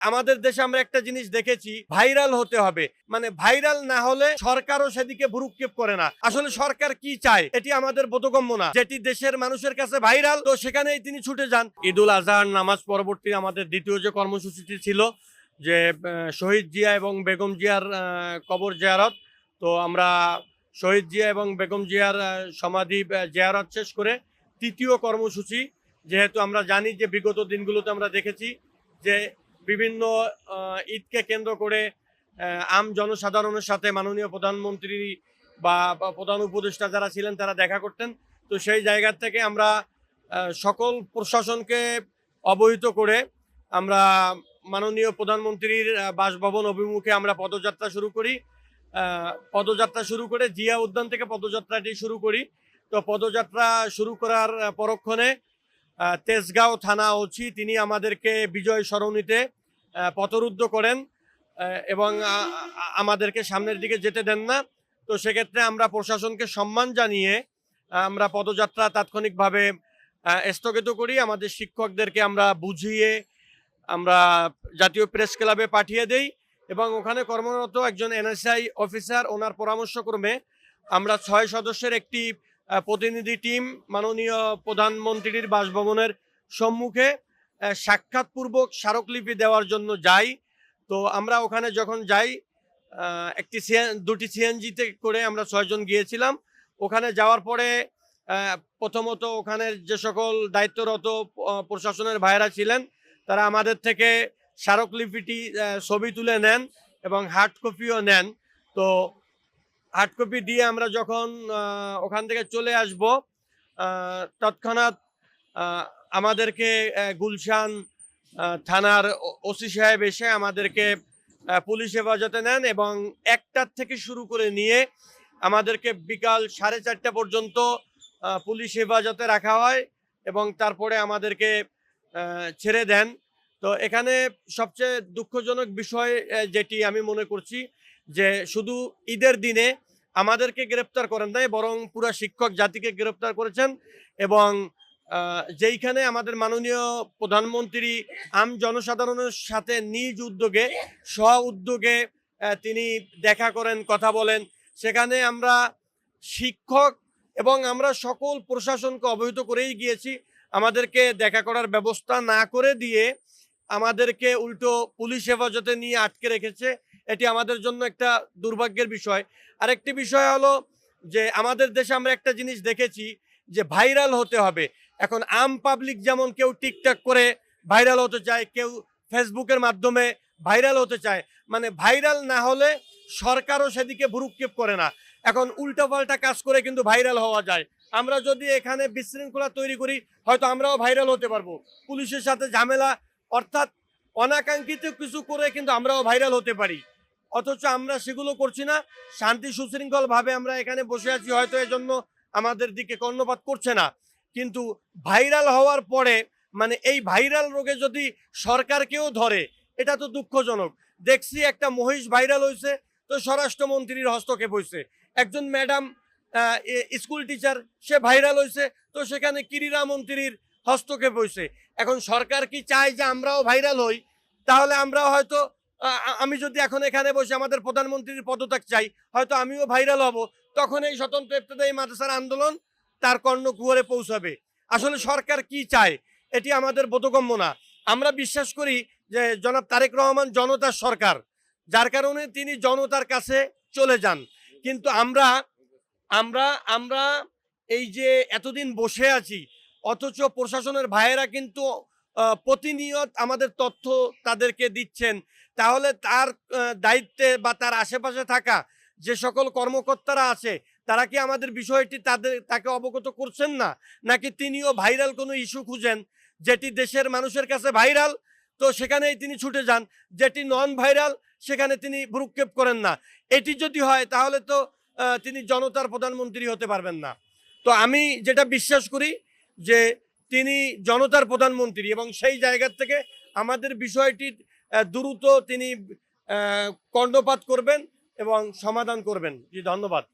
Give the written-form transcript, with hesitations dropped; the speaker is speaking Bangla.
আমাদের দেশে আমরা একটা জিনিস দেখেছি, ভাইরাল হতে হবে, মানে ভাইরাল না হলে সরকারও সেদিকে ভ্রুক্ষেপ করে না। আসলে সরকার কি চায় এটি আমাদের বোধগম্য না। যেটি দেশের মানুষের কাছে ভাইরাল, তো সেখানেই তিনি ছুটে যান। ঈদুল আজহার নামাজ পরবর্তী আমাদের দ্বিতীয় যে কর্মসূচিটি ছিল, যে শহীদ জিয়া এবং বেগম জিয়ার কবর জিয়ারত, তো আমরা শহীদ জিয়া এবং বেগম জিয়ার সমাধি জিয়ারত শেষ করে তৃতীয় কর্মসূচি, যেহেতু আমরা জানি যে বিগত দিনগুলোতে আমরা দেখেছি যে বিভিন্ন ঈদকে কেন্দ্র করে আম জনসাধারণের সাথে মাননীয় প্রধানমন্ত্রী বা প্রধান উপদেষ্টা যারা ছিলেন তারা দেখা করতেন। তো সেই জায়গা থেকে আমরা সকল প্রশাসনকে অবহিত করে আমরা মাননীয় প্রধানমন্ত্রীর বাসভবন অভিমুখে আমরা পদযাত্রা শুরু করে জিয়া উদ্যান থেকে পদযাত্রাটি শুরু করি। তো পদযাত্রা শুরু করার পরক্ষণে তেজগাঁও থানা ওসি তিনি আমাদেরকে বিজয় সরণিতে পথরুদ্ধ করেন এবং আমাদেরকে সামনের দিকে যেতে দেন না। তো সেক্ষেত্রে আমরা প্রশাসনকে সম্মান জানিয়ে আমরা পদযাত্রা তাৎক্ষণিকভাবে স্থগিত করি। আমাদের শিক্ষকদেরকে আমরা বুঝিয়ে আমরা জাতীয় প্রেস ক্লাবে পাঠিয়ে দেই এবং ওখানে কর্মরত একজন এনএসআই অফিসার, ওনার পরামর্শক্রমে আমরা 6 সদস্যের একটি প্রতিনিধি টিম মাননীয় প্রধানমন্ত্রীর বাসভবনের সম্মুখে সাক্ষাৎপূর্বক স্মারকলিপি দেওয়ার জন্য যাই। তো আমরা ওখানে যখন যাই, দুটি সিএনজিতে করে আমরা 6 জন গিয়েছিলাম। ওখানে যাওয়ার পরে প্রথমত ওখানের যে সকল দায়িত্বরত প্রশাসনের ভাইয়েরা ছিলেন তারা আমাদের থেকে স্মারকলিপিটি ছবি তুলে নেন এবং হার্ড কপিও নেন। তো হার্ড কপি দিয়ে আমরা যখন ওখান থেকে চলে আসব, তৎক্ষণাৎ আমাদেরকে গুলশান থানার ওসি সাহেব এসে আমাদেরকে পুলিশ হেফাজতে নেন এবং 1টা থেকে শুরু করে নিয়ে আমাদেরকে বিকাল 4:30 পর্যন্ত পুলিশ হেফাজতে রাখা হয় এবং তারপরে আমাদেরকে ছেড়ে দেন। তো এখানে সবচেয়ে দুঃখজনক বিষয় যেটি আমি মনে করছি যে শুধু ঈদের দিনে আমাদেরকে গ্রেপ্তার করেন নাই, বরং পুরা শিক্ষক জাতিকে গ্রেপ্তার করেছেন এবং যেইখানে আমাদের মাননীয় প্রধানমন্ত্রী আম জনসাধারণের সাথে নিজ উদ্যোগে উদ্যোগে তিনি দেখা করেন, কথা বলেন, সেখানে আমরা শিক্ষক এবং আমরা সকল প্রশাসনকে অবহিত করেই গিয়েছি। আমাদেরকে দেখা করার ব্যবস্থা না করে দিয়ে আমাদেরকে উল্টো পুলিশ হেফাজতে নিয়ে আটকে রেখেছে। এটি আমাদের জন্য একটা দুর্ভাগ্যের বিষয়। আরেকটি বিষয় হলো যে আমাদের দেশে আমরা একটা জিনিস দেখেছি যে ভাইরাল হতে হবে। এখন আম পাবলিক যেমন কেউ টিকটক করে ভাইরাল হতে চায়, কেউ ফেসবুকের মাধ্যমে ভাইরাল হতে চায়, মানে ভাইরাল না হলে সরকারও সেদিকে ভ্রুক্ষেপ করে না। এখন উল্টাপাল্টা কাজ করে কিন্তু ভাইরাল হওয়া যায়। আমরা যদি এখানে বিশৃঙ্খলা তৈরি করি হয়তো আমরাও ভাইরাল হতে পারবো, পুলিশের সাথে ঝামেলা, অর্থাৎ অনাকাঙ্ক্ষিত কিছু করে কিন্তু আমরাও ভাইরাল হতে পারি। অথচ আমরা সেগুলো করছি না, শান্তি সুশৃঙ্খলভাবে আমরা এখানে বসে আছি, হয়তো এজন্য আমাদের দিকে কর্ণপাত করছে না। কিন্তু ভাইরাল হওয়ার পরে মানে এই ভাইরাল রোগে যদি সরকারকেও ধরে, এটা তো দুঃখজনক। দেখছি একটা মহিষ ভাইরাল হয়েছে, তো স্বরাষ্ট্রমন্ত্রীর হস্তক্ষেপ হয়েছে। একজন ম্যাডাম স্কুল টিচার, সে ভাইরাল হয়েছে, তো সেখানে ক্রীড়া মন্ত্রীর হস্তক্ষেপ হয়েছে। এখন সরকার কি চায় যে আমরাও ভাইরাল হই? তাহলে আমরাও হয়তো আমি যদি এখন এখানে বসে আমাদের প্রধানমন্ত্রীর পদত্যাগ চাই, হয়তো আমিও ভাইরাল হব। তখন এই স্বতন্ত্র ইবতেদায়ী মাদ্রাসার আন্দোলন তার কর্ণকুহরে পৌঁছাবে। আসলে সরকার কি চায় এটি আমাদের বোধগম্য না। আমরা বিশ্বাস করি যে জনাব তারেক রহমান জনতার সরকার, যার কারণে তিনি জনতার কাছে চলে যান। কিন্তু আমরা আমরা আমরা এই যে এতদিন বসে আছি, অথচ প্রশাসনের ভাইয়েরা কিন্তু প্রতিনিয়ত আমাদের তথ্য তাদেরকে দিচ্ছেন। তাহলে তার দায়িত্বে বা তার আশেপাশে থাকা যে সকল কর্মকর্তারা আছে তারা কি আমাদের বিষয়টি তাকে অবগত করছেন না, নাকি তিনিও ভাইরাল কোনো ইস্যু খুঁজেন যেটি দেশের মানুষের কাছে ভাইরাল, তো সেখানেই তিনি ছুটে যান, যেটি নন ভাইরাল সেখানে তিনি ভ্রুক্ষেপ করেন না? এটি যদি হয় তাহলে তো তিনি জনতার প্রধানমন্ত্রী হতে পারবেন না। তো আমি যেটা বিশ্বাস করি যে তিনি জনতার প্রধানমন্ত্রী এবং সেই জায়গা থেকে আমাদের বিষয়টি দ্রুত তিনি কর্ণপাত করবেন এবং সমাধান করবেন। জি, ধন্যবাদ।